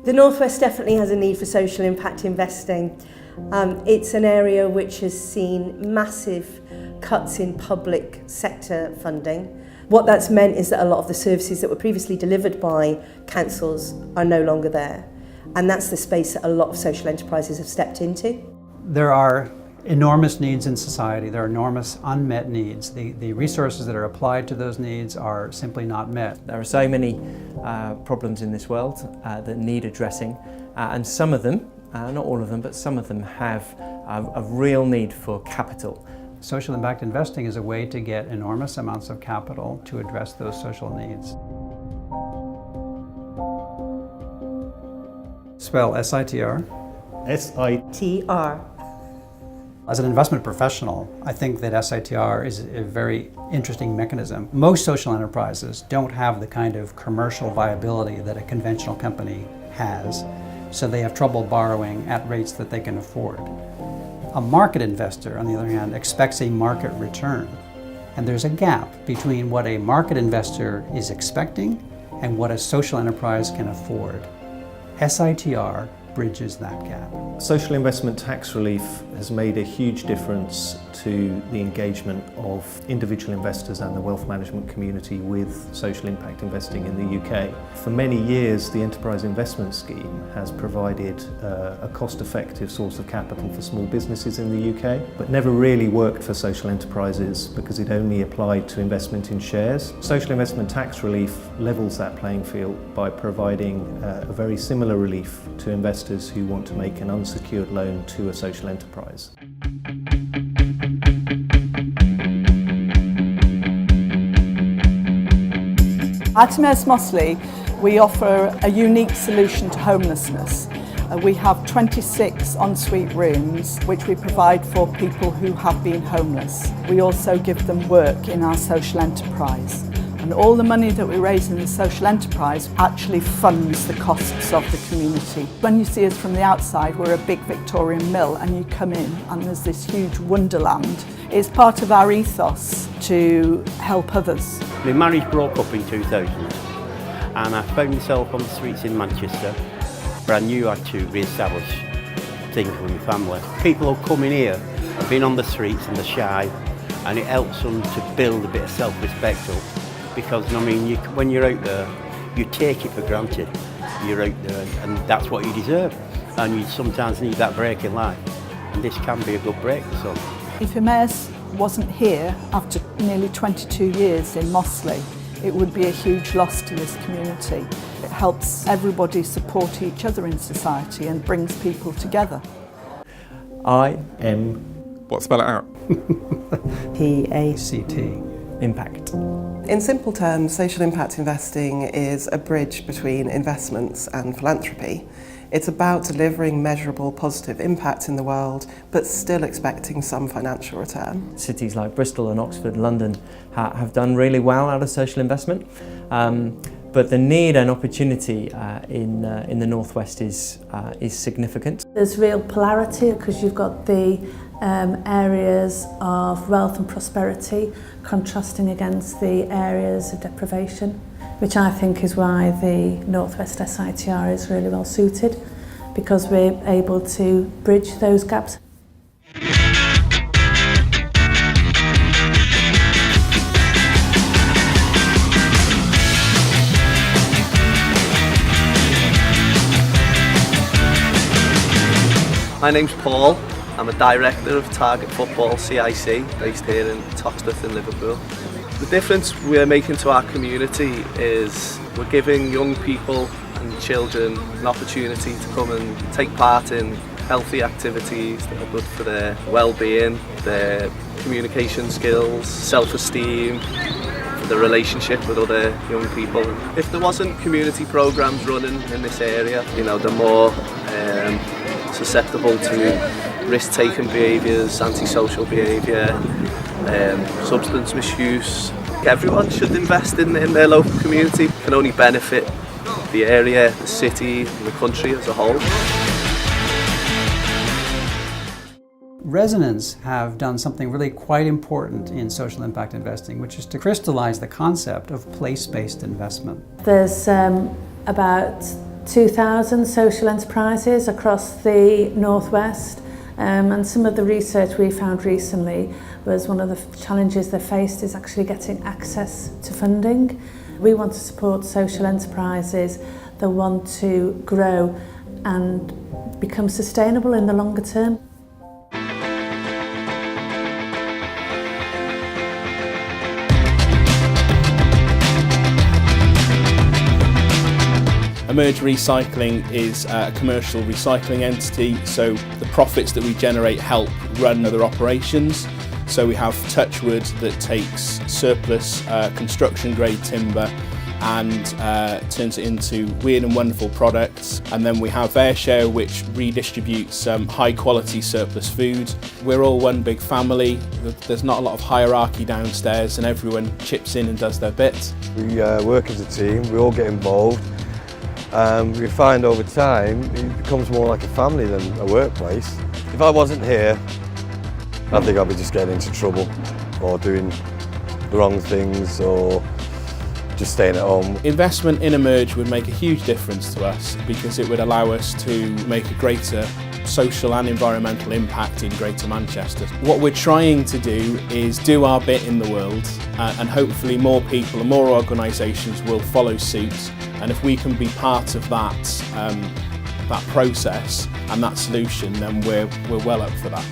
The North West definitely has a need for social impact investing. It's an area which has seen massive cuts in public sector funding. What that's meant is that a lot of the services that were previously delivered by councils are no longer there. And that's the space that a lot of social enterprises have stepped into. There are enormous needs in society. There are enormous unmet needs. The resources that are applied to those needs are simply not met. There are so many problems in this world that need addressing, and some of them, not all of them, but some of them have a real need for capital. Social impact investing is a way to get enormous amounts of capital to address those social needs. Spell SITR. SITR. As an investment professional, I think that SITR is a very interesting mechanism. Most social enterprises don't have the kind of commercial viability that a conventional company has, so they have trouble borrowing at rates that they can afford. A market investor, on the other hand, expects a market return. And there's a gap between what a market investor is expecting and what a social enterprise can afford. SITR bridges that gap. Social investment tax relief has made a huge difference to the engagement of individual investors and the wealth management community with social impact investing in the UK. For many years, the Enterprise Investment Scheme has provided a cost-effective source of capital for small businesses in the UK, but never really worked for social enterprises because it only applied to investment in shares. Social investment tax relief levels that playing field by providing a very similar relief to investors who want to make an unsecured loan to a social enterprise. At HIRST Mossley, we offer a unique solution to homelessness. We have 26 ensuite rooms which we provide for people who have been homeless. We also give them work in our social enterprise. And all the money that we raise in the social enterprise actually funds the costs of the community. When you see us from the outside, we're a big Victorian mill, and you come in and there's this huge wonderland. It's part of our ethos to help others. My marriage broke up in 2000 and I found myself on the streets in Manchester, where I knew I had to re-establish things with my family. People who come in here have been on the streets and they're shy, and it helps them to build a bit of self-respect up. Because, I mean, when you're out there, you take it for granted. You're out there and that's what you deserve. And you sometimes need that break in life. And this can be a good break for some. If HIRST wasn't here after nearly 22 years in Mossley, it would be a huge loss to this community. It helps everybody support each other in society and brings people together. Spell it out? PACT. Impact. In simple terms, social impact investing is a bridge between investments and philanthropy. It's about delivering measurable positive impact in the world, but still expecting some financial return. Cities like Bristol and Oxford and London have done really well out of social investment, but the need and opportunity in the North West is significant. There's real polarity because you've got the areas of wealth and prosperity contrasting against the areas of deprivation, which I think is why the North West SITR is really well suited, because we're able to bridge those gaps. My name's Paul. I'm a director of Target Football CIC, based here in Toxteth in Liverpool. The difference we're making to our community is we're giving young people and children an opportunity to come and take part in healthy activities that are good for their well-being, their communication skills, self-esteem, for the relationship with other young people. If there wasn't community programmes running in this area, you know, they're more susceptible to risk-taking behaviours, antisocial behaviour, substance misuse. Everyone should invest in their local community. It can only benefit the area, the city, and the country as a whole. Resonance have done something really quite important in social impact investing, which is to crystallize the concept of place-based investment. There's about 2,000 social enterprises across the Northwest, and some of the research we found recently was one of the challenges they faced is actually getting access to funding. We want to support social enterprises that want to grow and become sustainable in the longer term. Emerge Recycling is a commercial recycling entity, so the profits that we generate help run other operations. So we have Touchwood that takes surplus construction grade timber and turns it into weird and wonderful products. And then we have Airshare, which redistributes high quality surplus food. We're all one big family. There's not a lot of hierarchy downstairs and everyone chips in and does their bit. We work as a team, we all get involved. We find over time it becomes more like a family than a workplace. If I wasn't here, I think I'd be just getting into trouble or doing the wrong things or just staying at home. Investment in Emerge would make a huge difference to us because it would allow us to make a greater social and environmental impact in Greater Manchester. What we're trying to do is do our bit in the world and hopefully more people and more organisations will follow suit, and if we can be part of that process and that solution, then we're well up for that.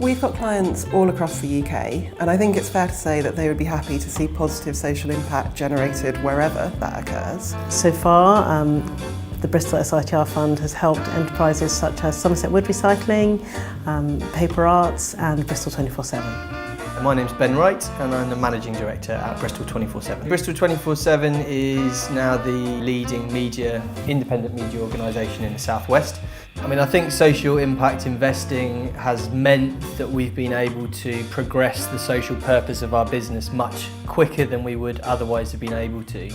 We've got clients all across the UK, and I think it's fair to say that they would be happy to see positive social impact generated wherever that occurs. So far, the Bristol SITR Fund has helped enterprises such as Somerset Wood Recycling, Paper Arts and Bristol 24/7. My name's Ben Wright and I'm the Managing Director at Bristol 24/7. Bristol 24/7 is now the leading independent media organisation in the South West. I think social impact investing has meant that we've been able to progress the social purpose of our business much quicker than we would otherwise have been able to.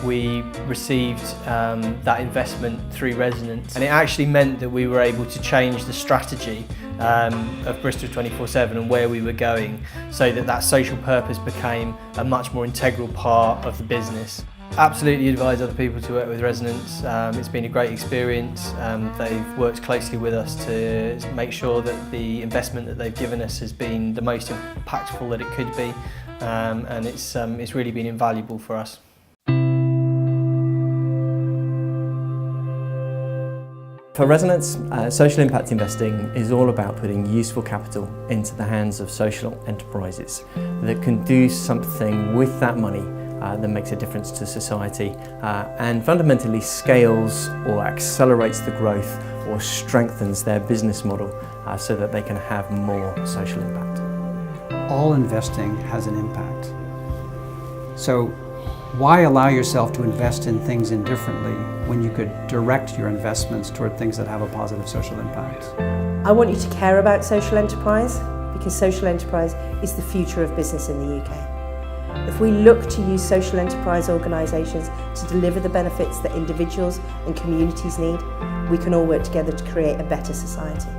We received that investment through Resonance, and it actually meant that we were able to change the strategy of Bristol 24/7 and where we were going, so that social purpose became a much more integral part of the business. Absolutely advise other people to work with Resonance. It's been a great experience. They've worked closely with us to make sure that the investment that they've given us has been the most impactful that it could be, and it's really been invaluable for us. For Resonance, social impact investing is all about putting useful capital into the hands of social enterprises that can do something with that money that makes a difference to society and fundamentally scales or accelerates the growth or strengthens their business model so that they can have more social impact. All investing has an impact. So why allow yourself to invest in things indifferently when you could direct your investments toward things that have a positive social impact? I want you to care about social enterprise because social enterprise is the future of business in the UK. If we look to use social enterprise organisations to deliver the benefits that individuals and communities need, we can all work together to create a better society.